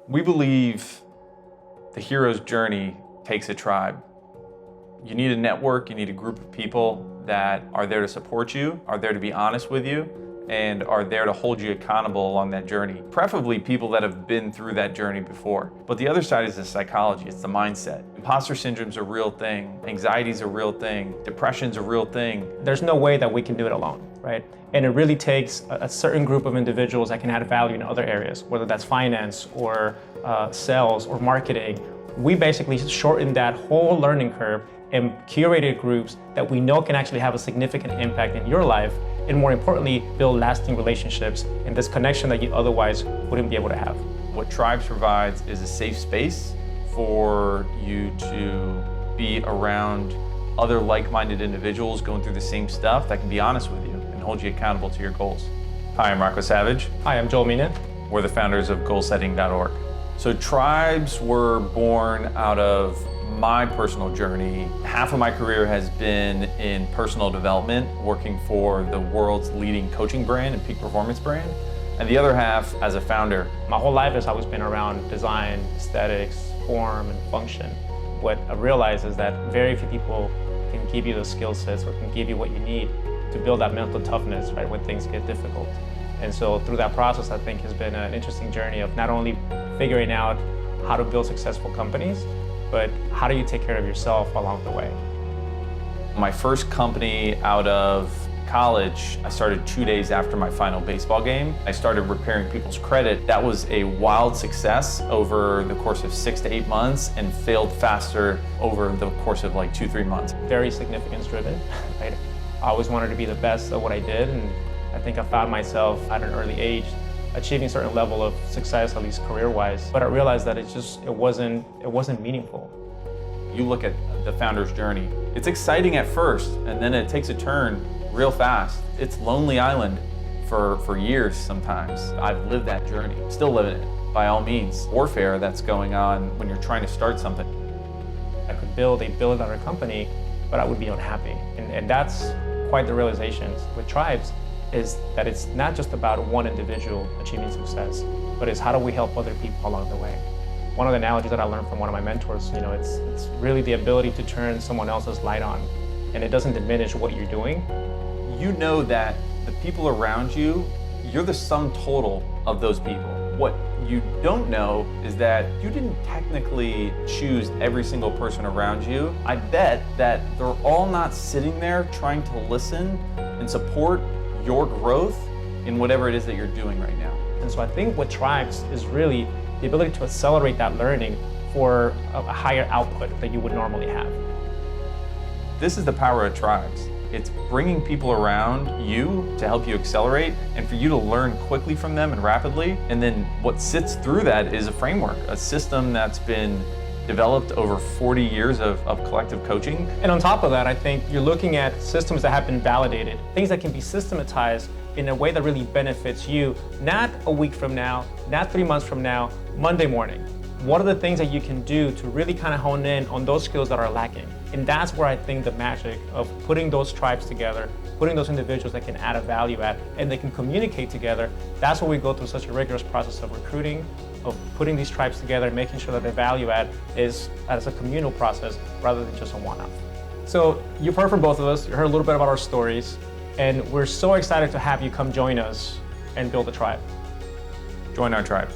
We believe the hero's journey takes a tribe. You need a network, you need a group of people that are there to support you, are there to be honest with you, and are there to hold you accountable along that journey. Preferably people that have been through that journey before. But the other side is the psychology, it's the mindset. Imposter syndrome's a real thing, anxiety's a real thing, depression's a real thing. There's no way that we can do it alone, right? And it really takes a certain group of individuals that can add value in other areas, whether that's finance or sales or marketing. We basically shortened that whole learning curve and curated groups that we know can actually have a significant impact in your life, and more importantly, build lasting relationships and this connection that you otherwise wouldn't be able to have. What Tribes provides is a safe space for you to be around other like-minded individuals going through the same stuff that can be honest with you and hold you accountable to your goals. Hi, I'm Rocco Savage. Hi, I'm Joel Mina. We're the founders of goalsetting.org. So Tribes were born out of my personal journey. Half of my career has been in personal development, working for the world's leading coaching brand and peak performance brand, and the other half as a founder. My whole life has always been around design, aesthetics, form, and function. What I realized is that very few people can give you the skill sets or can give you what you need to build that mental toughness, right, when things get difficult. And so through that process, I think has been an interesting journey of not only figuring out how to build successful companies, but how do you take care of yourself along the way? My first company out of college, I started 2 days after my final baseball game. I started repairing people's credit. That was a wild success over the course of 6 to 8 months and failed faster over the course of like 2-3 months. Very significance driven. Right? I always wanted to be the best at what I did, and I think I found myself at an early age achieving a certain level of success, at least career-wise. But I realized that it wasn't meaningful. You look at the founder's journey. It's exciting at first, and then it takes a turn real fast. It's Lonely Island for years sometimes. I've lived that journey, still living it, by all means. Warfare that's going on when you're trying to start something. I could build a billion-dollar company, but I would be unhappy. And that's quite the realization with Tribes, is that it's not just about one individual achieving success, but it's how do we help other people along the way. One of the analogies that I learned from one of my mentors, it's really the ability to turn someone else's light on, and it doesn't diminish what you're doing. You know that the people around you, you're the sum total of those people. What you don't know is that you didn't technically choose every single person around you. I bet that they're all not sitting there trying to listen and support your growth in whatever it is that you're doing right now. And so I think what Tribes is really the ability to accelerate that learning for a higher output that you would normally have. This is the power of Tribes. It's bringing people around you to help you accelerate and for you to learn quickly from them and rapidly. And then what sits through that is a framework, a system that's been developed over 40 years of collective coaching. And on top of that, I think you're looking at systems that have been validated, things that can be systematized in a way that really benefits you, not a week from now, not 3 months from now, Monday morning. What are the things that you can do to really kind of hone in on those skills that are lacking? And that's where I think the magic of putting those tribes together, putting those individuals that can add a value add, and they can communicate together, that's where we go through such a rigorous process of recruiting, of putting these tribes together, and making sure that their value add is as a communal process rather than just a one-off. So you've heard from both of us, you heard a little bit about our stories, and we're so excited to have you come join us and build a tribe. Join our tribe.